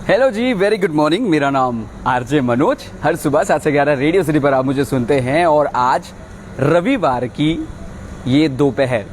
Hello जी, very good morning. मेरा नाम RJ Manoj. हर सुबह 7 से 11 रेडियो सिटी पर आप मुझे सुनते हैं और आज रविवार की ये दोपहर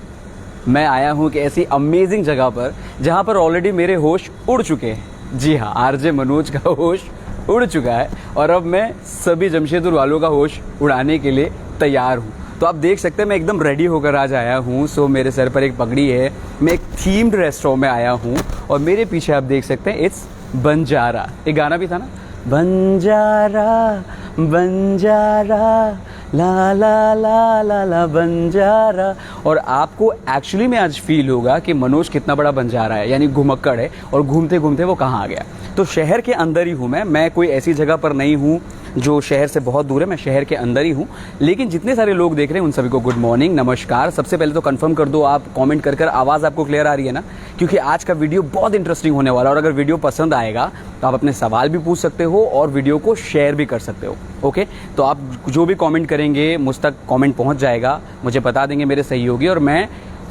मैं आया हूँ कि ऐसी अमेजिंग जगह पर जहाँ पर ऑलरेडी मेरे होश उड़ चुके हैं। जी हाँ, आरजे मनोज का होश उड़ चुका है और अब मैं सभी जमशेदपुर वालों का होश उड़ाने के लिए तैयार हूँ। तो आप देख सकते हैं मैं एकदम रेडी होकर आज आया हूँ। सो मेरे सर पर एक पगड़ी है, मैं एक थीम्ड रेस्टोरेंट में आया हूँ और मेरे पीछे आप देख सकते हैं इट्स बंजारा। एक गाना भी था ना, बंजारा बंजारा ला ला ला ला ला बंजारा। और आपको एक्चुअली में आज फील होगा कि मनोज कितना बड़ा बंजारा है, यानी घुमक्कड़ है और घूमते घूमते वो कहाँ आ गया। तो शहर के अंदर ही हूँ मैं कोई ऐसी जगह पर नहीं हूँ जो शहर से बहुत दूर है, मैं शहर के अंदर ही हूँ। लेकिन जितने सारे लोग देख रहे हैं उन सभी को गुड मॉर्निंग, नमस्कार। सबसे पहले तो कंफर्म कर दो आप कमेंट कर आवाज़ आपको क्लियर आ रही है ना, क्योंकि आज का वीडियो बहुत इंटरेस्टिंग होने वाला है। और अगर वीडियो पसंद आएगा तो आप अपने सवाल भी पूछ सकते हो और वीडियो को शेयर भी कर सकते हो। ओके, तो आप जो भी कमेंट करेंगे मुझ तक कमेंट पहुंच जाएगा, मुझे बता देंगे मेरे सहयोगी और मैं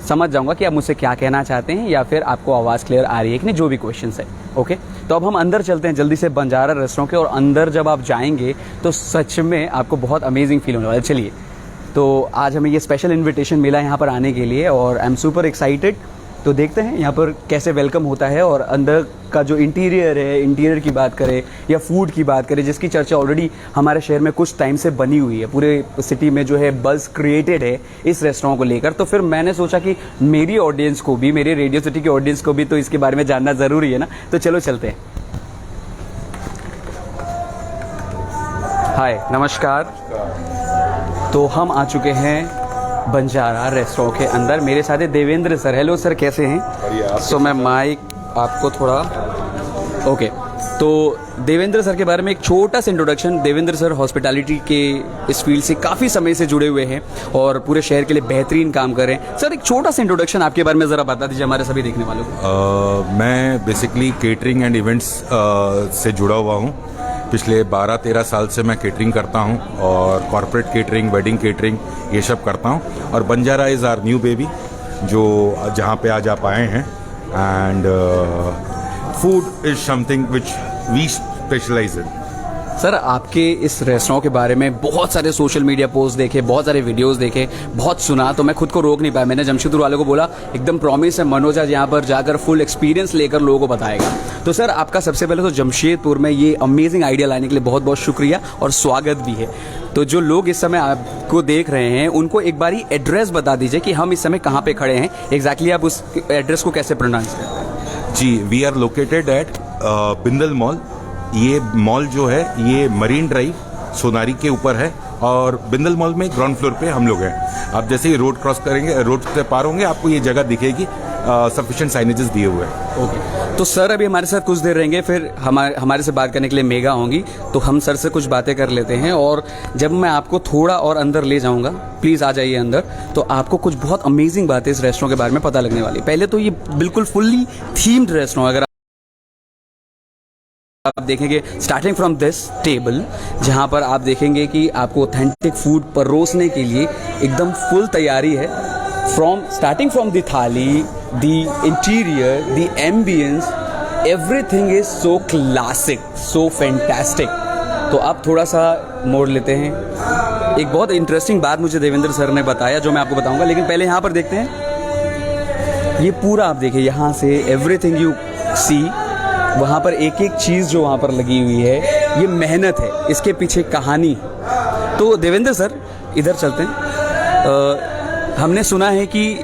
समझ जाऊंगा कि आप मुझसे क्या कहना चाहते हैं या फिर आपको आवाज़ क्लियर आ रही है कि नहीं, जो भी क्वेश्चंस है। ओके, तो अब हम अंदर चलते हैं जल्दी से बंजारा रेस्टोरेंट के। और अंदर जब आप जाएंगे तो सच में आपको बहुत अमेजिंग फील होने वाला है। चलिए, तो आज हमें ये स्पेशल इन्विटेशन मिला है यहाँ पर आने के लिए और आई एम सुपर एक्साइटेड। तो देखते हैं यहाँ पर कैसे वेलकम होता है और अंदर का जो इंटीरियर है, इंटीरियर की बात करें या फूड की बात करें, जिसकी चर्चा ऑलरेडी हमारे शहर में कुछ टाइम से बनी हुई है, पूरे सिटी में जो है बज़ क्रिएटेड है इस रेस्टोरेंट को लेकर। तो फिर मैंने सोचा कि मेरी ऑडियंस को भी, मेरे रेडियो सिटी की ऑडियंस को भी तो इसके बारे में जानना ज़रूरी है ना। तो चलो चलते हैं। हाय, नमस्कार। तो हम आ चुके हैं बंजारा रेस्टोरेंट के अंदर। मेरे साथ है देवेंद्र सर। हेलो सर, कैसे हैं? सो मैं माइक आपको थोड़ा ओके। तो देवेंद्र सर के बारे में एक छोटा सा इंट्रोडक्शन। देवेंद्र सर हॉस्पिटैलिटी के इस फील्ड से काफ़ी समय से जुड़े हुए हैं और पूरे शहर के लिए बेहतरीन काम कर रहे हैं। सर, एक छोटा सा इंट्रोडक्शन आपके बारे में ज़रा बता दीजिए हमारे सभी देखने वालों को। मैं बेसिकली केटरिंग एंड इवेंट्स से जुड़ा हुआ हूँ। पिछले 12-13 साल से मैं केटरिंग करता हूँ और कॉर्पोरेट केटरिंग, वेडिंग केटरिंग ये सब करता हूँ। और Banjara is our new baby जो जहाँ पे आज आप आए हैं। And food is something which we specialize in. Sir, आपके इस रेस्टोरेंट के बारे में बहुत सारे सोशल मीडिया पोस्ट देखे, बहुत सारे वीडियोस देखे, बहुत सुना, तो मैं खुद को रोक नहीं पाया। मैंने जमशेदपुर वालों को बोला एकदम प्रॉमिस है मनोज आज यहाँ पर जाकर फुल एक्सपीरियंस लेकर लोगों को बताएगा। तो सर, आपका सबसे पहले तो जमशेदपुर में ये अमेजिंग आइडिया लाने के लिए बहुत बहुत शुक्रिया और स्वागत भी है। तो जो लोग इस समय आपको देख रहे हैं उनको एक बारी एड्रेस बता दीजिए कि हम इस समय कहाँ पे खड़े हैं एग्जैक्टली। आप उस एड्रेस को कैसे प्रोनाउंस करते हैं? जी, we are located at Bindal mall. ये मॉल जो है ये मरीन ड्राइव सोनारी के ऊपर है और बिंदल मॉल में ग्राउंड फ्लोर पे हम लोग हैं। आप जैसे ही रोड क्रॉस करेंगे, रोड से पार होंगे, आपको ये जगह दिखेगी। सफिशिएंट साइनेजेस दिए हुए हैं। ओके, तो सर अभी हमारे साथ कुछ देर रहेंगे, फिर हमारे से बात करने के लिए मेगा होंगी। तो हम सर से कुछ बातें कर लेते हैं और जब मैं आपको थोड़ा और अंदर ले जाऊंगा, प्लीज़ आ जाइए अंदर, तो आपको कुछ बहुत अमेजिंग बातें इस रेस्टोरेंट के बारे में पता लगने वाली। पहले तो ये बिल्कुल फुल्ली थीम्ड रेस्टोरेंट। अगर आप देखेंगे स्टार्टिंग फ्रॉम दिस टेबल, जहां पर आप देखेंगे कि आपको ऑथेंटिक फूड परोसने के लिए एकदम फुल तैयारी है। स्टार्टिंग फ्रॉम द थाली, the interior, the ambience, everything is so classic, so fantastic. तो आप थोड़ा सा मोड़ लेते हैं। एक बहुत इंटरेस्टिंग बात मुझे देवेंद्र सर ने बताया जो मैं आपको बताऊंगा, लेकिन पहले यहाँ पर देखते हैं। ये पूरा आप देखिए, यहाँ से एवरीथिंग यू सी, वहाँ पर एक एक चीज़ जो वहाँ पर लगी हुई है, ये मेहनत है, इसके पीछे कहानी। तो देवेंद्र सर, इधर चलते हैं। हमने सुना है कि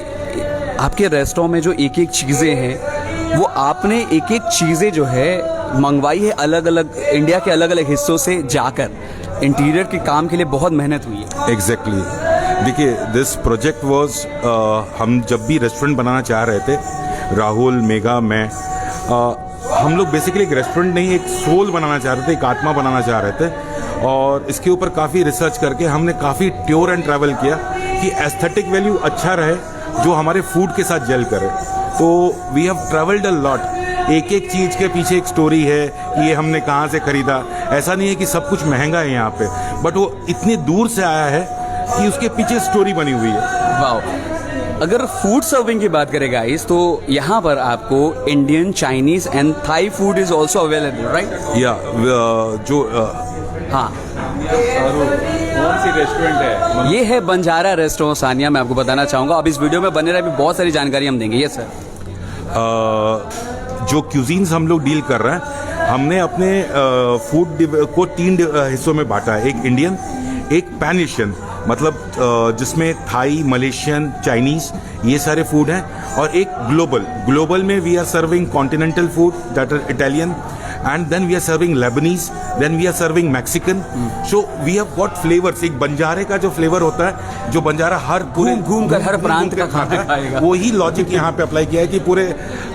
आपके रेस्टोरेंट में जो एक एक चीज़ें हैं वो आपने एक एक चीज़ें जो है मंगवाई है अलग अलग इंडिया के अलग अलग हिस्सों से जाकर। इंटीरियर के काम के लिए बहुत मेहनत हुई है। एग्जैक्टली। देखिए, दिस प्रोजेक्ट वॉज, हम जब भी रेस्टोरेंट बनाना चाह रहे थे, राहुल, मेगा, मैं, हम लोग बेसिकली एक रेस्टोरेंट नहीं, एक सोल बनाना चाह रहे थे, एक आत्मा बनाना चाह रहे थे। और इसके ऊपर काफ़ी रिसर्च करके हमने काफ़ी टूर एंड ट्रैवल किया कि एस्थेटिक वैल्यू अच्छा रहे जो हमारे फूड के साथ जेल करे। तो we have travelled a lot. एक एक चीज़ के पीछे एक स्टोरी है कि ये हमने कहाँ से खरीदा। ऐसा नहीं है कि सब कुछ महंगा है यहाँ पे, बट वो इतनी दूर से आया है कि उसके पीछे स्टोरी बनी हुई है। वाह, अगर फूड सर्विंग की बात करें गाइस, तो यहाँ पर आपको Indian, Chinese and Thai food is also available, right? या जो हाँ, कौन सी रेस्टोरेंट है? ये है बंजारा रेस्टोरेंट सानिया। मैं आपको बताना चाहूँगा, अब इस वीडियो में बने रहे, बहुत सारी जानकारी हम देंगे। Yes sir. जो क्यूजीन्स हम लोग डील कर रहे हैं, हमने अपने फूड को 3 हिस्सों में बांटा है। एक इंडियन, एक पैन एशियन, मतलब जिसमें थाई, मलेशियन, चाइनीज ये सारे फूड हैं, और एक ग्लोबल में we are serving continental food, that is Italian, and then we are serving Lebanese, then we are serving Mexican. So we have got flavors. एक बंजारे का जो फ्लेवर होता है, जो बंजारा हर पूरे घूम कर हर प्रांत का खाना खाएगा, वही लॉजिक यहाँ पे अप्लाई किया है कि पूरे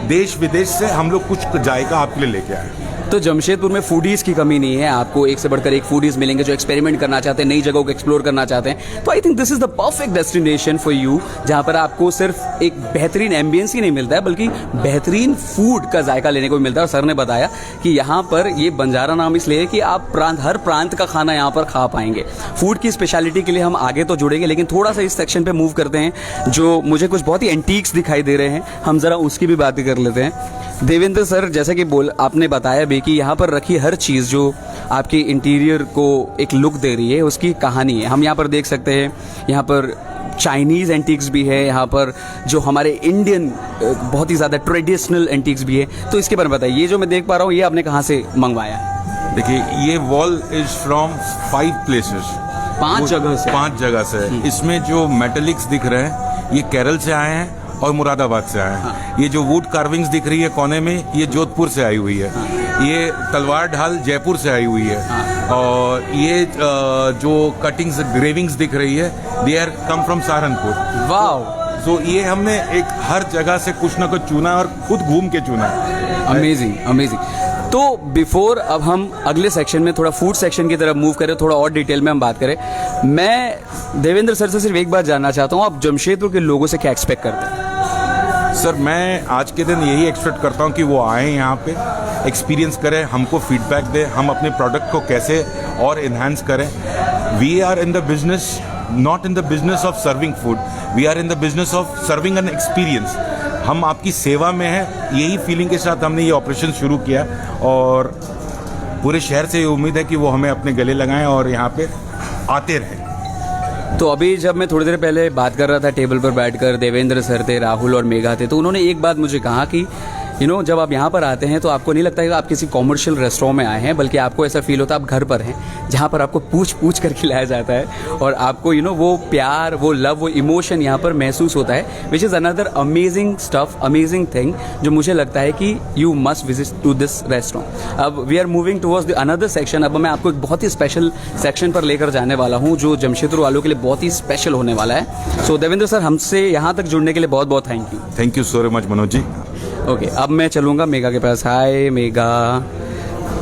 देश विदेश से हम लोग कुछ जायका आपके लिए लेके आए। तो जमशेदपुर में फूडीज की कमी नहीं है, आपको एक से बढ़कर एक फूडीज मिलेंगे जो एक्सपेरिमेंट करना चाहते हैं, नई जगहों को एक्सप्लोर करना चाहते हैं। तो I think this is the perfect destination for you, जहां पर आपको सिर्फ एक बेहतरीन एम्बियंस ही नहीं मिलता है, बल्कि बेहतरीन फूड का जायका लेने को भी मिलता है। और सर ने बताया कि यहाँ पर ये बंजारा नाम इसलिए है कि आप हर प्रांत का खाना यहाँ पर खा पाएंगे। फूड की स्पेशलिटी के लिए हम आगे तो जुड़ेंगे, लेकिन थोड़ा सा इस सेक्शन पे मूव करते हैं, जो मुझे कुछ बहुत ही एंटीक्स दिखाई दे रहे हैं, हम जरा उसकी भी बात कर लेते हैं। देवेंद्र सर, जैसा कि आपने बताया भी कि यहाँ पर रखी हर चीज़ जो आपके इंटीरियर को एक लुक दे रही है, उसकी कहानी है। हम यहाँ पर देख सकते हैं, यहाँ पर चाइनीज़ एंटीक्स भी है, यहाँ पर जो हमारे इंडियन बहुत ही ज़्यादा ट्रेडिशनल एंटीक्स भी है। तो इसके बारे में बताइए, ये जो मैं देख पा रहा हूँ, ये आपने कहाँ से मंगवाया है? देखिए, ये वॉल इज फ्रॉम 5 प्लेसेस, 5 जगह से। 5 जगह से। इसमें जो मेटेलिक्स दिख रहे हैं, ये केरल से आए हैं और मुरादाबाद से आए हैं। हाँ। ये जो वुड कार्विंग्स दिख रही है कोने में, ये जोधपुर से आई हुई है। हाँ। ये तलवार ढाल जयपुर से आई हुई है। हाँ। और ये जो कटिंग्स, ग्रेविंग्स दिख रही है, they are come from Saharanpur. Wow. तो ये हमने एक हर जगह से कुछ ना कुछ चुना और खुद घूम के चुना। Amazing, amazing. तो बिफोर अब हम अगले सेक्शन में थोड़ा फूड सेक्शन की तरफ मूव करें, थोड़ा और डिटेल में हम बात करें, मैं देवेंद्र सर से सिर्फ एक बात जानना चाहता हूँ, आप जमशेदपुर के लोगों से क्या एक्सपेक्ट करते हैं? सर, मैं आज के दिन यही एक्सपेक्ट करता हूँ कि वो आएँ यहाँ पे, एक्सपीरियंस करें, हमको फीडबैक दें, हम अपने प्रोडक्ट को कैसे और इन्हांस करें। We are in the business, not in the business of serving food, we are in the business of serving an experience. हम आपकी सेवा में हैं, यही फीलिंग के साथ हमने ये ऑपरेशन शुरू किया, और पूरे शहर से ये उम्मीद है कि वो हमें अपने गले लगाएं और यहाँ पे आते रहें। तो अभी जब मैं थोड़ी देर पहले बात कर रहा था टेबल पर बैठकर, देवेंद्र सर थे, राहुल और मेघा थे, तो उन्होंने एक बात मुझे कहा कि जब आप यहाँ पर आते हैं तो आपको नहीं लगता है कि आप किसी कॉमर्शियल रेस्टोरेंट में आए हैं, बल्कि आपको ऐसा फील होता है आप घर पर हैं, जहाँ पर आपको पूछ कर खिलाया जाता है, और आपको वो प्यार, वो लव, वो इमोशन यहाँ पर महसूस होता है, which is another amazing stuff, amazing thing, जो मुझे लगता है कि you must visit to this restaurant. अब we are moving towards the another section. अब मैं आपको एक बहुत ही स्पेशल सेक्शन पर लेकर जाने वाला हूँ, जो जमशेदपुर वालों के लिए बहुत ही स्पेशल होने वाला है। सो देवेंद्र सर, हमसे यहाँ तक जुड़ने के लिए बहुत बहुत thank you. Thank you so much Manoj ji. Okay, अब मैं चलूँगा मेघा के पास। हाय मेघा।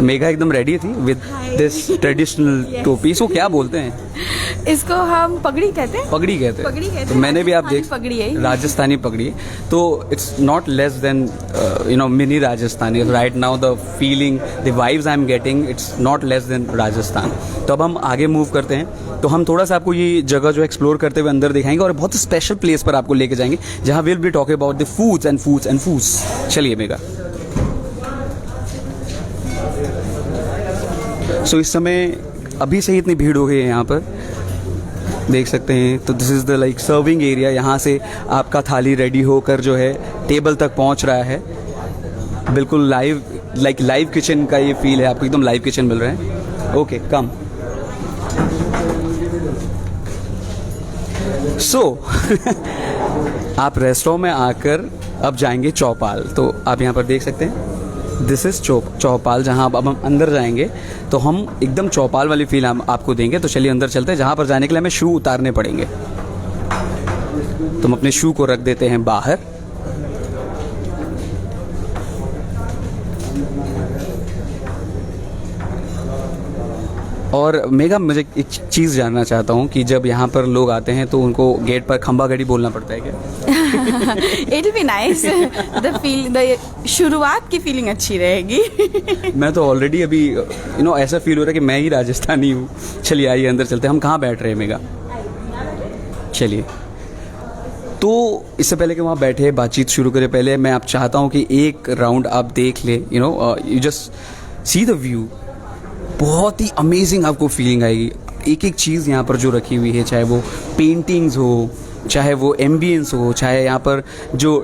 मेघा एकदम रेडी थी विद दिस ट्रेडिशनल टोपी। इसको क्या बोलते हैं? इसको हम पगड़ी कहते हैं। पगड़ी कहते पगड़ी कहते हैं। हैं। तो मैंने भी, आप देख, पगड़ी है, राजस्थानी पगड़ी है। तो it's not less than mini Rajasthani. Right now the feeling, the vibes I am getting, it's not less than Rajasthan. तो अब हम आगे मूव करते हैं, तो हम थोड़ा सा आपको ये जगह जो एक्सप्लोर करते हुए अंदर दिखाएंगे, और बहुत स्पेशल प्लेस पर आपको लेके जाएंगे, जहाँ will be talking about the foods and foods and foods. चलिए मेघा। सो इस समय अभी से ही इतनी भीड़ हो गई है यहाँ पर, देख सकते हैं। तो this is the like serving area. यहाँ से आपका थाली रेडी होकर जो है टेबल तक पहुँच रहा है। बिल्कुल लाइव, लाइक लाइव किचन का ये फील है, आपको एकदम लाइव किचन मिल रहा है। ओके, कम। सो आप रेस्टोरेंट में आकर अब जाएंगे चौपाल। तो आप यहाँ पर देख सकते हैं, दिस इज़ चौपाल, जहाँ अब हम अंदर जाएंगे तो हम एकदम चौपाल वाली फील हम आपको देंगे। तो चलिए अंदर चलते हैं, जहाँ पर जाने के लिए हमें शू उतारने पड़ेंगे। तो हम अपने शू को रख देते हैं बाहर। और मेघा, मुझे एक चीज़ जानना चाहता हूँ कि जब यहाँ पर लोग आते हैं तो उनको गेट पर खंबा घड़ी बोलना पड़ता है क्या? It will be nice. The शुरुआत की फीलिंग अच्छी रहेगी। मैं तो ऑलरेडी अभी ऐसा फील हो रहा है कि मैं ही राजस्थानी हूँ। चलिए आइए अंदर चलते हैं। हम कहाँ बैठ रहे हैं मेघा? चलिए। तो इससे पहले कि वहाँ बैठे बातचीत शुरू करें, पहले मैं आप चाहता हूँ कि एक राउंड आप देख ले, you just see the view. बहुत ही अमेजिंग आपको फीलिंग आएगी। एक एक चीज़ यहाँ पर जो रखी हुई है, चाहे वो पेंटिंग्स हो, चाहे वो एम्बियंस हो, चाहे यहाँ पर जो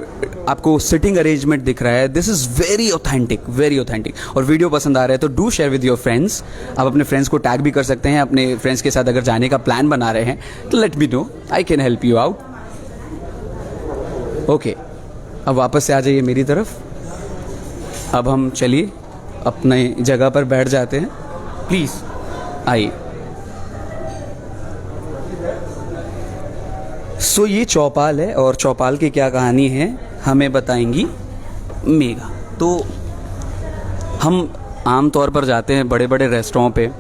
आपको सिटिंग अरेंजमेंट दिख रहा है, this is very authentic, very authentic. और वीडियो पसंद आ रहा है तो do share with your friends. आप अपने फ्रेंड्स को टैग भी कर सकते हैं। अपने फ्रेंड्स के साथ अगर जाने का प्लान बना रहे हैं तो let me know, I can help you out. Okay, अब वापस से आ जाइए मेरी तरफ। अब हम चलिए अपने जगह पर बैठ जाते हैं, प्लीज़ आइए। सो ये चौपाल है और चौपाल की क्या कहानी है हमें बताएंगी मेघा। तो हम आम तौर पर जाते हैं बड़े बड़े रेस्टोरों पे,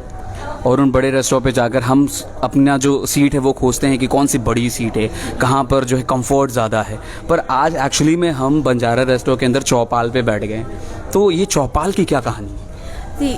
और उन बड़े रेस्टोरों पे जाकर हम अपना जो सीट है वो खोजते हैं कि कौन सी बड़ी सीट है, कहाँ पर जो है कंफर्ट ज़्यादा है। पर आज एक्चुअली में हम बंजारा रेस्टोरेंट के अंदर चौपाल पे बैठ गए। तो ये चौपाल की क्या कहानी है? जी,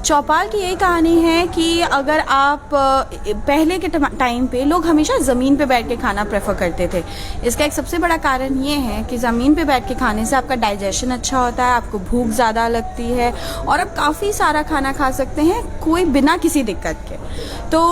चौपाल की यही कहानी है कि अगर आप पहले के टाइम पे लोग हमेशा ज़मीन पे बैठ के खाना प्रेफर करते थे। इसका एक सबसे बड़ा कारण ये है कि ज़मीन पे बैठ के खाने से आपका डाइजेशन अच्छा होता है, आपको भूख ज़्यादा लगती है और आप काफ़ी सारा खाना खा सकते हैं कोई बिना किसी दिक्कत के। तो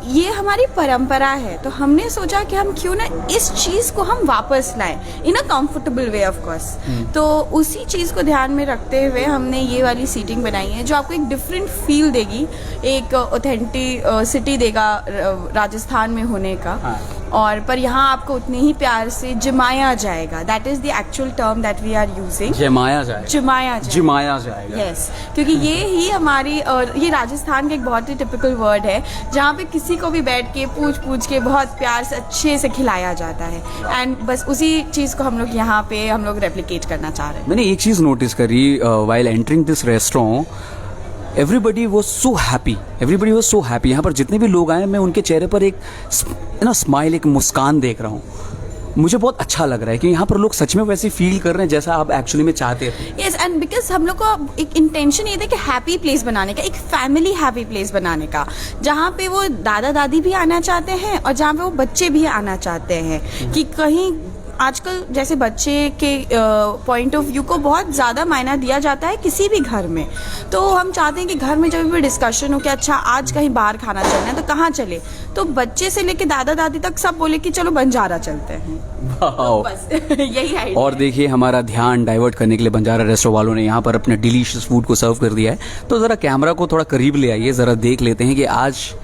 ये हमारी परंपरा है, तो हमने सोचा कि हम क्यों ना इस चीज़ को हम वापस लाएं in a comfortable way of course. तो उसी चीज़ को ध्यान में रखते हुए हमने ये वाली सीटिंग बनाई है जो आपको एक डिफरेंट फील देगी, एक ऑथेंटिक सिटी देगा राजस्थान में होने का। हाँ। और पर यहाँ आपको उतने ही प्यार से जिमाया जाएगा। That is the actual term that we are using. जमाया जाएगा, जिमाया जाएगा। यस, क्योंकि ये ही हमारी ये राजस्थान का एक बहुत ही टिपिकल वर्ड है जहाँ पे किसी को भी बैठ के पूछ के बहुत प्यार से अच्छे से खिलाया जाता है। एंड बस उसी चीज़ को हम लोग यहाँ पे रेप्लिकेट करना चाह रहे हैं। मैंने एक चीज़ नोटिस करी while entering this restaurant, everybody was so happy, everybody was so happy. यहाँ पर जितने भी लोग आए मैं उनके चेहरे पर एक स्माइल, एक मुस्कान देख रहा हूँ। मुझे बहुत अच्छा लग रहा है कि यहाँ पर लोग सच में वैसे फील कर रहे हैं जैसा आप एक्चुअली में चाहते थे। यस, एंड बिकॉज हम लोग को एक इंटेंशन ये था कि हैप्पी प्लेस बनाने का, एक फैमिली हैप्पी प्लेस बनाने का, जहाँ पे वो दादा दादी भी आना चाहते हैं और जहाँ पे वो बच्चे भी आना चाहते हैं। कि कहीं आजकल जैसे बच्चे के पॉइंट ऑफ व्यू को बहुत ज़्यादा मायना दिया जाता है किसी भी घर में, तो हम चाहते हैं कि घर में जब भी डिस्कशन हो कि अच्छा आज कहीं बाहर खाना चलना है तो कहाँ चले, तो बच्चे से लेके दादा दादी तक सब बोले कि चलो बंजारा चलते हैं। तो बस यही है। और देखिए हमारा ध्यान डाइवर्ट करने के लिए बंजारा रेस्टोरेंट वालों ने यहाँ पर अपने डिलीशियस फूड को सर्व कर दिया है। तो ज़रा कैमरा को थोड़ा करीब ले आइए, ज़रा देख लेते हैं कि आज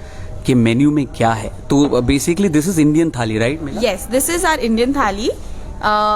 के मेन्यू में क्या है। तो basically this is Indian thali, right? Yes, this is our Indian thali.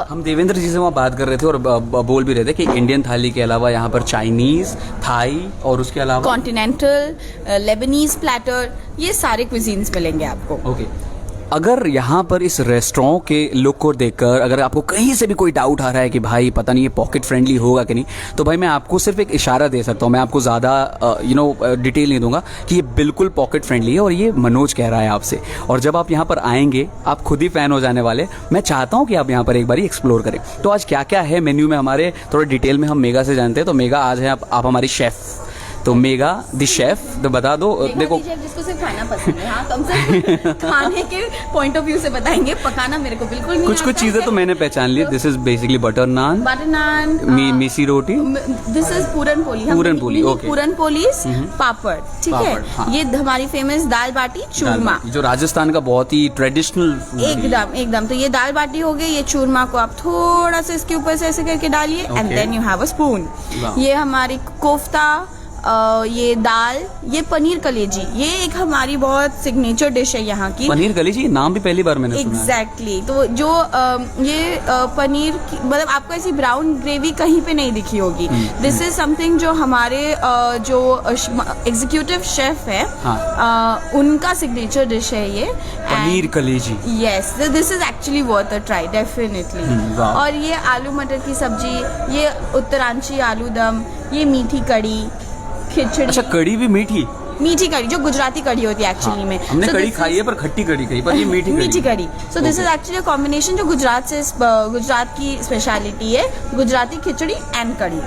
हम देवेंद्र जी से वहाँ बात कर रहे थे और बोल भी रहे थे कि इंडियन थाली के अलावा यहाँ पर चाइनीज, थाई और उसके अलावा कॉन्टिनेंटल, लेबनीज प्लेटर, ये सारे क्विजीन्स मिलेंगे आपको। ओके। अगर यहाँ पर इस रेस्टोरेंट के लुक को देखकर अगर आपको कहीं से भी कोई डाउट आ रहा है कि भाई पता नहीं ये पॉकेट फ्रेंडली होगा कि नहीं, तो भाई मैं आपको सिर्फ एक इशारा दे सकता हूँ। मैं आपको ज़्यादा डिटेल नहीं दूंगा कि ये बिल्कुल पॉकेट फ्रेंडली है और ये मनोज कह रहा है आपसे। और जब आप यहाँ पर आएंगे आप खुद ही फ़ैन हो जाने वाले। मैं चाहता हूँ कि आप यहाँ पर एक बार एक्सप्लोर करें। तो आज क्या क्या है मेन्यू में हमारे, थोड़ा डिटेल में हम मेघा से जानते हैं। तो मेघा आज है आप हमारी शेफ़। तो मेघा द शेफ, तो बता दो। देखो जिसको सिर्फ खाना पसंद है, हाँ, कम से खाने के पॉइंट ऑफ व्यू से बताएंगे, पकाना मेरे को बिल्कुल नहीं कुछ चीजें तो मैंने पहचान ली। This is basically butter naan, missi roti, this is puran poli, okay, puran poli, papad, ठीक है। हाँ। ये हमारी फेमस दाल बाटी चूरमा, जो राजस्थान का बहुत ही ट्रेडिशनल एकदम। तो ये दाल बाटी हो गई। ये चूरमा को आप थोड़ा सा इसके ऊपर से ऐसे करके डालिए and then you have a spoon. ये हमारी कोफ्ता, ये दाल, ये पनीर कलेजी, ये एक हमारी बहुत सिग्नेचर डिश है यहाँ की। पनीर कलेजी नाम भी पहली बार मैंने सुना है। एग्जैक्टली। तो जो ये पनीर मतलब आपको ऐसी ब्राउन ग्रेवी कहीं पे नहीं दिखी होगी। दिस इज समथिंग जो हमारे जो एग्जीक्यूटिव शेफ है, हाँ, उनका सिग्नेचर डिश है ये पनीर कलेजी। Yes, this is actually worth a try, definitely. और ये आलू मटर की सब्जी, ये उत्तरांची आलू दम, ये मीठी कड़ी, खिचड़ी। अच्छा, कड़ी भी मीठी कड़ी जो गुजराती कड़ी होती है एक्चुअली में। हमने कड़ी खाई है पर खट्टी कड़ी खाई, पर ये मीठी कड़ी। So this is actually combination जो गुजरात की स्पेशलिटी है, गुजराती खिचड़ी एंड कड़ी।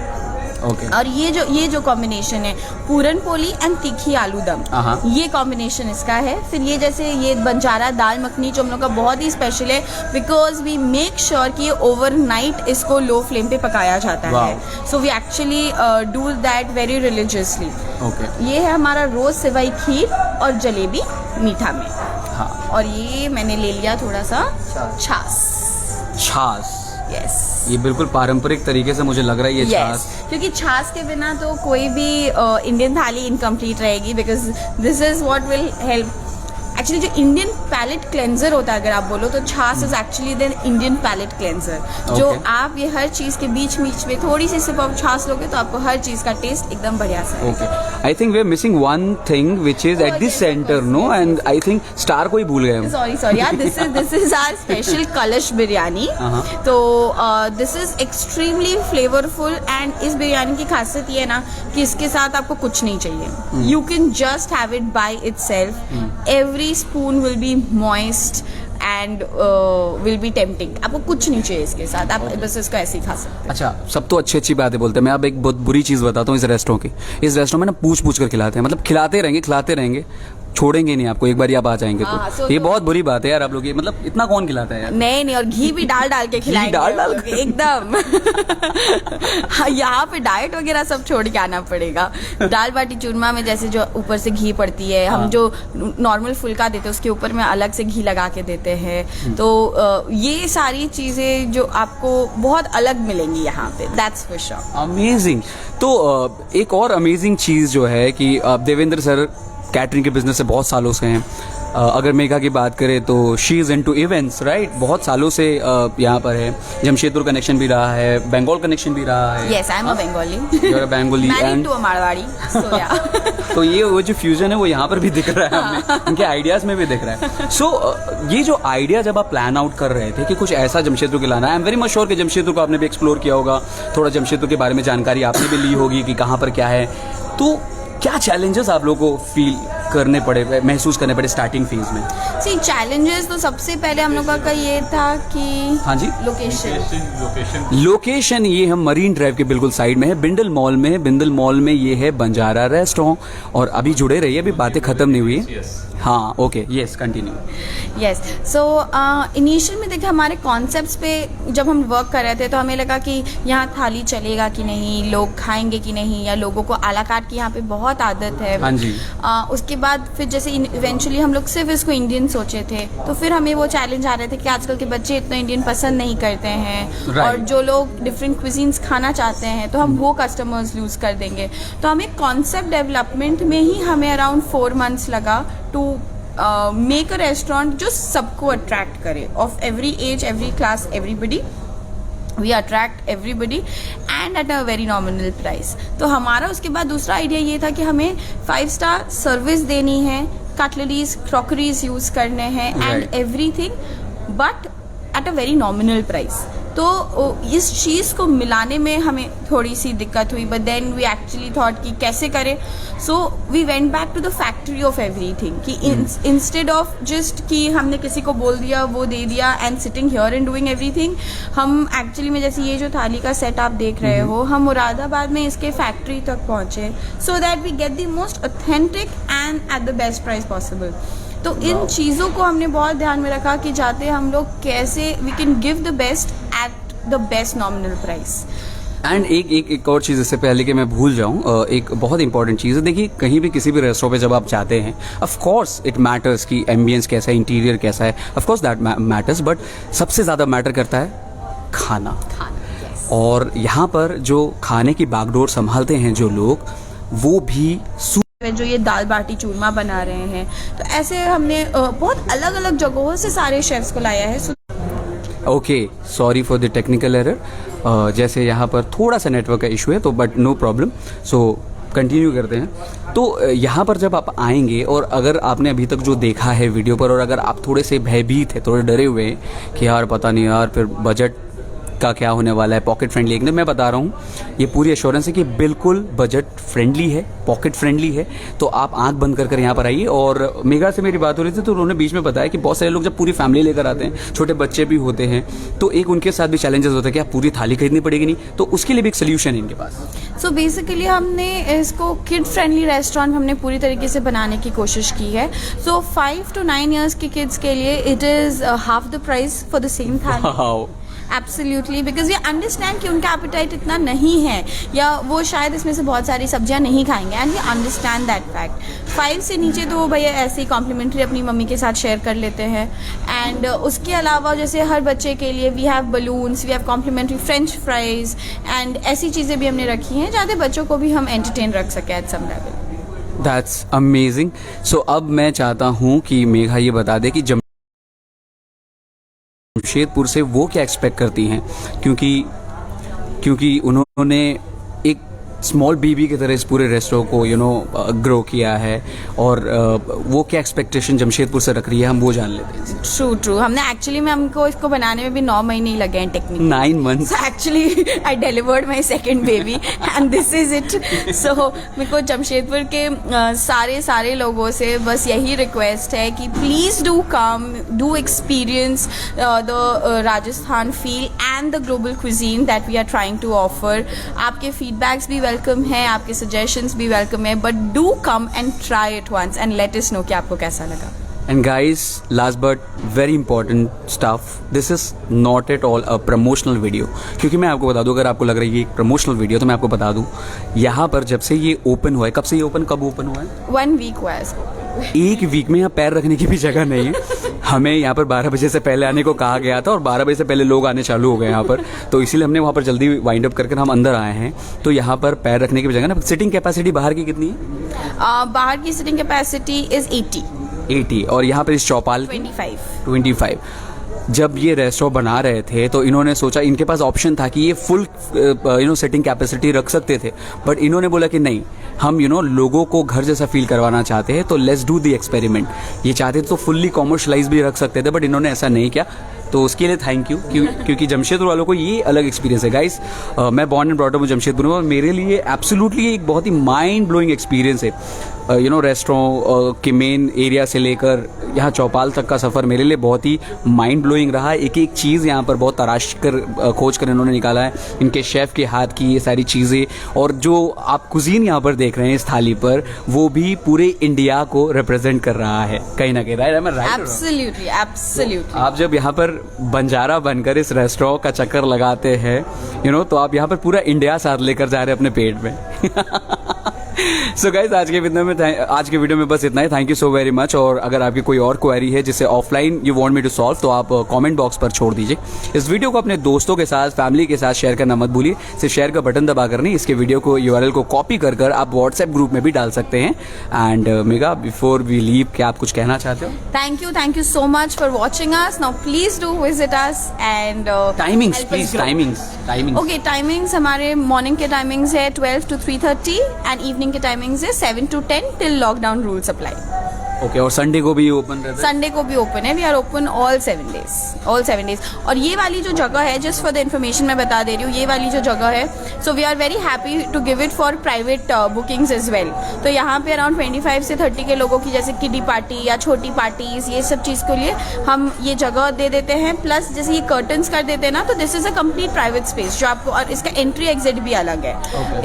ओके। और ये जो कॉम्बिनेशन है पूरन पोली एंड तीखी आलू दम, ये कॉम्बिनेशन इसका है। फिर ये जैसे ये बंजारा दाल मखनी जो हम लोग का बहुत ही स्पेशल है, बिकॉज वी मेक श्योर कि ये ओवरनाइट इसको लो फ्लेम पे पकाया जाता है। So we actually do that very religiously. Okay. ये है हमारा रोज सेवई खीर और जलेबी मीठा में। हाँ। और ये मैंने ले लिया थोड़ा सा छाछ। यस, ये बिल्कुल पारंपरिक तरीके से मुझे लग रहा है ये छाछ। क्योंकि छाछ के बिना तो कोई भी इंडियन थाली इनकम्प्लीट रहेगी, because this is what will help. Actually जो इंडियन पैलेट क्लेंजर होता है, अगर आप बोलो तो chaas is actually the Indian palate cleanser. जो आप ये हर चीज के बीच में थोड़ी सी सिप ऑफ छाछ लोगे तो आपको हर चीज का टेस्ट एकदम बढ़िया से। Okay, I think we are missing one thing which is at this centre, no, and I think star को ही भूल गए हम। सॉरी यार, दिस इज आवर स्पेशल कलश बिरयानी। तो this is extremely flavourful and इस बिरयानी की खासियत ये है ना कि इसके साथ आपको कुछ नहीं चाहिए। You can just have it by itself. Every spoon will be moist and will be tempting। आपको कुछ नहीं चाहिए इसके साथ, आप बस इसको ऐसे ही खा सकते हैं। अच्छा, सब तो अच्छी बातें बोलते हैं, मैं अब एक बहुत बुरी चीज़ बताता हूँ इस रेस्टोरेंट की। इस रेस्टोरेंट में ना पूछ कर खिलाते हैं, मतलब खिलाते रहेंगे, छोड़ेंगे नहीं आपको, एक बार आप आ जाएंगे तो ये बहुत बुरी बात है यार। आप लोग ये मतलब इतना कौन खिलाता है यार? नहीं, और घी भी डाल के खिलाएंगे, डाल के एकदम। यहाँ पे डाइट वगैरह सब छोड़ के आना पड़ेगा। दाल बाटी चूरमा में जैसे जो ऊपर से घी पड़ती है, हम जो नॉर्मल फुल्का देते हैं उसके ऊपर में अलग से घी लगा के देते हैं। तो ये सारी चीजें जो आपको बहुत अलग मिलेंगी यहाँ पे, दैट्स फॉर श्योर। अमेजिंग। तो एक और अमेजिंग चीज़ जो है कि देवेंद्र सर कैटरिंग के बिजनेस से बहुत सालों से हैं। अगर मेघा की बात करें तो she is into events, right, बहुत सालों से यहाँ पर है। जमशेदपुर कनेक्शन भी रहा है, बंगाल कनेक्शन भी रहा है। Yes, I am a Bengali. You are a Bengali and to a Marwari, so yeah. तो ये वो जो फ्यूजन है वो यहाँ पर भी दिख रहा है हमें, उनके आइडियाज़ में भी दिख रहा है। सो ये जो आइडिया जब आप प्लान आउट कर रहे थे कि कुछ ऐसा जमशेदपुर के लाना है, I am very much sure कि जमशेदपुर को आपने भी एक्सप्लोर किया होगा, थोड़ा जमशेदपुर के बारे में जानकारी आपने भी ली होगी कि कहाँ पर क्या है। तो क्या चैलेंजेस आप लोगों को फील करने पड़े, महसूस करने पड़े स्टार्टिंग फेज में? सी चैलेंजेस तो सबसे पहले हम लोगों का ये था कि हाँ जी, लोकेशन ये हम मरीन ड्राइव के बिल्कुल साइड में है, बिंडल मॉल में है। बिंडल मॉल में ये है बंजारा रेस्टोरेंट। और अभी जुड़े रहिए, अभी बातें खत्म नहीं हुई है। हाँ, okay, yes, continue. Yes, so initial में देखिए हमारे कॉन्सेप्ट्स पे जब हम वर्क कर रहे थे तो हमें लगा कि यहाँ थाली चलेगा कि नहीं, लोग खाएंगे कि नहीं, या लोगों को आला काट की यहाँ पे बहुत आदत है। हाँ जी। उसके बाद फिर जैसे इवेंचुअली हम लोग सिर्फ इसको इंडियन सोचे थे, तो फिर हमें वो चैलेंज आ रहे थे कि आजकल के बच्चे इतना इंडियन पसंद नहीं करते हैं। और जो लोग डिफरेंट क्विजीन्स खाना चाहते हैं तो हम वो कस्टमर्स लूज कर देंगे। तो हमें कॉन्सेप्ट डेवलपमेंट में ही हमें अराउंड 4 months लगा टू मेक अ रेस्टोरेंट जो सबको अट्रैक्ट करे, of every age, every class, everybody. We attract everybody and at a very nominal price. तो हमारा उसके बाद दूसरा आइडिया ये था कि हमें 5 star सर्विस देनी है, कटलरीज, क्रॉकरीज यूज करने हैं and everything, but at a very nominal price. तो इस चीज़ को मिलाने में हमें थोड़ी सी दिक्कत हुई, but then we actually thought कि कैसे करें। So we went back to the factory of everything कि इंस्टेड ऑफ जस्ट कि हमने किसी को बोल दिया, वो दे दिया and sitting here and doing everything, हम एक्चुअली में जैसे ये जो थाली का सेट आप देख रहे हो, हम मुरादाबाद में इसके फैक्ट्री तक पहुँचे so that we get the most authentic and at the best price possible. तो इन चीज़ों को हमने बहुत ध्यान में रखा कि जाते हम लोग कैसे we can give the best at the best nominal price. And एक और चीज़, इससे पहले कि मैं भूल जाऊं, एक बहुत इंपॉर्टेंट चीज़ है। देखिए, कहीं भी किसी भी रेस्टोरेंट पे जब आप जाते हैं, ऑफ कोर्स इट मैटर्स कि एम्बियंस कैसा है, इंटीरियर कैसा है, of course that matters, but सबसे ज़्यादा मैटर करता है खाना। और यहाँ पर जो खाने की बागडोर संभालते हैं जो लोग, वो भी जो ये दाल बाटी चूरमा बना रहे हैं, तो ऐसे हमने बहुत अलग अलग जगहों से सारे शेफ्स को लाया है। Okay, sorry for the technical error. जैसे यहाँ पर थोड़ा सा नेटवर्क का इशू है, तो but no problem, so continue करते हैं। तो यहाँ पर जब आप आएंगे और अगर आपने अभी तक जो देखा है वीडियो पर, और अगर आप थोड़े से भयभीत है, थोड़े डरे हुए हैं कि यार पता नहीं यार फिर बजट का क्या होने वाला है, पॉकेट फ्रेंडली, एकदम मैं बता रहा हूँ, ये पूरी एश्योरेंस है कि बिल्कुल बजट फ्रेंडली है, पॉकेट फ्रेंडली है। तो आप आंख बंद कर यहाँ पर आइए। और मेघा से मेरी बात हो रही थी तो उन्होंने बीच में बताया कि बहुत सारे लोग जब पूरी फैमिली लेकर आते हैं, छोटे बच्चे भी होते हैं, तो एक उनके साथ भी चैलेंजेस होते हैं कि आप पूरी थाली खरीदनी पड़ेगी नहीं, तो उसके लिए भी एक सोल्यूशन है इनके पास। सो बेसिकली हमने इसको किड फ्रेंडली रेस्टोरेंट हमने पूरी तरीके से बनाने की कोशिश की है. सो 5 to 9 years के किड्स के लिए it is half the price for the same thali. Wow. Absolutely, because we understand कि उनका एपेटाइट इतना नहीं है या वो शायद इसमें से बहुत सारी सब्जियां नहीं खाएंगे, and we understand that fact. 5 से नीचे तो भैया ऐसे ही कॉम्प्लीमेंट्री अपनी मम्मी के साथ शेयर कर लेते हैं. एंड उसके अलावा जैसे हर बच्चे के लिए we have balloons, we have complimentary French fries and ऐसी चीज़ें भी हमने रखी हैं जहाँ बच्चों को भी हम एंटरटेन रख सकें at some level. That's amazing. So अब मैं चाहता हूँ कि मेघा ये बता दे कि जमशेदपुर से वो क्या एक्सपेक्ट करती हैं, क्योंकि उन्होंने एक स्मॉल बेबी की तरह इस पूरे रेस्टोरेंट को ग्रो किया है, और वो क्या एक्सपेक्टेशन जमशेदपुर से रख रही है, हम वो जान लेते हैं. ट्रू. हमने एक्चुअली में हमको इसको बनाने में भी 9 महीने ही लगे हैं technique. 9 months. Actually I delivered my second baby and this is it. So मेरे को जमशेदपुर के सारे लोगों से बस यही रिक्वेस्ट है कि please do come, do experience the Rajasthan feel and the global cuisine that we are trying to offer. आपके फीडबैक्स भी वेलकम है, आपके सजेशंस भी वेलकम है, but do come and try it once and let us know कि आपको कैसा लगा. And guys, last but very important stuff, this is not at all a promotional video. क्योंकि मैं आपको बता दूं, अगर आपको लग रहा है ये एक प्रमोशनल वीडियो, तो मैं आपको बता दूं, यहाँ पर जब से ये ओपन हुआ है, कब से ये कब ओपन हुआ है? 1 week हुआ है इसको. 1 वीक में यहाँ पैर रखने की भी जगह नहीं है. हमें यहाँ पर 12 बजे से पहले आने को कहा गया था और 12 बजे से पहले लोग आने चालू हो गए यहाँ पर, तो इसीलिए हमने वहाँ पर जल्दी वाइंड अप करके हम अंदर आए हैं. तो यहाँ पर पैर रखने की भी जगह ना. सिटिंग कैपेसिटी बाहर की कितनी है? बाहर की सिटिंग कैपेसिटी इज 80 और यहाँ पर इस चौपाल 25. जब ये रेस्टोरेंट बना रहे थे तो इन्होंने सोचा, इनके पास ऑप्शन था कि ये फुल सिटिंग कैपेसिटी रख सकते थे, बट इन्होंने बोला कि नहीं, हम लोगों को घर जैसा फील करवाना चाहते हैं, तो लेट्स डू द एक्सपेरिमेंट. ये चाहते थे तो फुल्ली कॉमर्शलाइज भी रख सकते थे, बट इन्होंने ऐसा नहीं किया. तो उसके लिए थैंक यू, क्योंकि जमशेदपुर वालों को ये अलग एक्सपीरियंस है. गाइस, मैं बॉर्न एंड ब्रॉट अप हूँ जमशेदपुर में, और मेरे लिए एब्सोल्युटली एक बहुत ही माइंड ब्लोइंग एक्सपीरियंस है. रेस्टोरेंट के मेन एरिया से लेकर यहाँ चौपाल तक का सफ़र मेरे लिए बहुत ही माइंड ब्लोइंग रहा. एक एक चीज़ यहाँ पर बहुत तराश कर खोज कर इन्होंने निकाला है. इनके शेफ़ के हाथ की ये सारी चीज़ें, और जो आप कुजीन यहाँ पर देख रहे हैं इस थाली पर, वो भी पूरे इंडिया को रिप्रेजेंट कर रहा है कहीं ना कहीं. राइट? एब्सोल्युटली. आप जब यहाँ पर बंजारा बनकर इस रेस्टोरेंट का चक्कर लगाते हैं, तो आप यहाँ पर पूरा इंडिया साथ लेकर जा रहे हैं अपने पेट में. सो गाइज, आज के वीडियो में बस इतना ही. Thank you so very much. और अगर आपकी कोई और क्वेरी है जिसे offline you want me to solve, तो आप कमेंट बॉक्स पर छोड़ दीजिए. इस वीडियो को अपने दोस्तों के साथ, फैमिली के साथ शेयर करना मत भूलिए. सिर्फ शेयर का बटन दबा कर नहीं, इसके वीडियो को URL को कॉपी कर आप व्हाट्सएप ग्रुप में भी डाल सकते हैं. And Megha, before we leave, क्या आप कुछ कहना चाहते हो? Thank you so much for watching us. Now please do visit us and timings please. Timings okay, timings हमारे मॉर्निंग के टाइमिंग्स है 12 to 3:30 एंड इवनिंग के टाइमिंग्स है 7 to 10 till lockdown rules apply. Okay, और संडे को भी open रहता है? संडे को भी ओपन है. We are open all 7 days. और ये वाली जो जगह है, जस्ट फॉर द इन्फॉर्मेशन मैं बता दे रही हूँ, ये वाली जो जगह है, so we are very happy to give it for private bookings as well. तो यहाँ पे अराउंड 25 से 30 के लोगों की, जैसे किडी पार्टी या छोटी पार्टीज, ये सब चीज़ के लिए हम ये जगह दे देते हैं. प्लस जैसे ये कर्टन्स कर देते हैं ना, तो this is a complete private space जो आपको, और इसका एंट्री एग्जिट भी अलग है.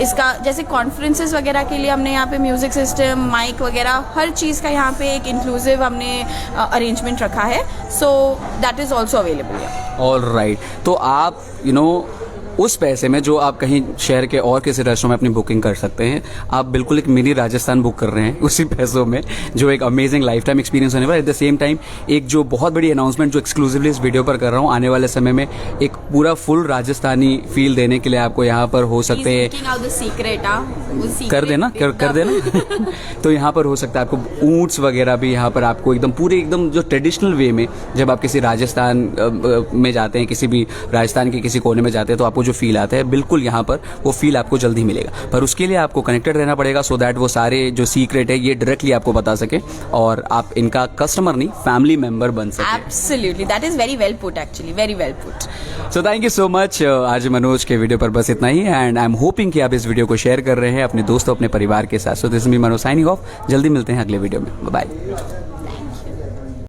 इसका जैसे कॉन्फ्रेंसेज वगैरह के लिए हमने यहाँ पे म्यूजिक सिस्टम, माइक वगैरह, हर चीज़ का यहाँ पे एक इंक्लूसिव हमने अरेंजमेंट रखा है. So that is also available. All right. तो आप उस पैसे में जो आप कहीं शहर के और किसी रेस्टोरेंट में अपनी बुकिंग कर सकते हैं, आप बिल्कुल एक मिनी राजस्थान बुक कर रहे हैं उसी पैसों में, जो एक अमेजिंग लाइफ टाइम एक्सपीरियंस होने वाला है. एट द सेम टाइम एक जो बहुत बड़ी अनाउंसमेंट जो एक्सक्लूसिवली इस वीडियो पर कर रहा हूँ, आने वाले समय में एक पूरा फुल राजस्थानी फील देने के लिए आपको यहाँ पर हो सकते हैं, कर देना तो यहाँ पर हो सकता है आपको ऊँट्स वगैरह भी यहाँ पर आपको एकदम पूरे एकदम जो ट्रेडिशनल वे में, जब आप किसी राजस्थान में जाते हैं, किसी भी राजस्थान के किसी कोने में जाते हैं, तो आपको जो फील आता है, बिल्कुल यहाँ पर वो फील आपको जल्दी मिलेगा. पर उसके लिए आपको कनेक्टेड रहना पड़ेगा, सो दैट वो सारे जो सीक्रेट है ये डायरेक्टली आपको बता सके और आप इनका कस्टमर नहीं, फैमिली मेंबर बन सके. Absolutely, that is very well put, actually very well put. So thank you so much. आज मनोज के वीडियो पर बस इतना ही, एंड आई एम होपिंग कि आप इस वीडियो को शेयर कर रहे हैं अपने दोस्तों, अपने परिवार के साथ. So this is me Manoj signing off. जल्दी मिलते हैं अगले वीडियो में. बाय.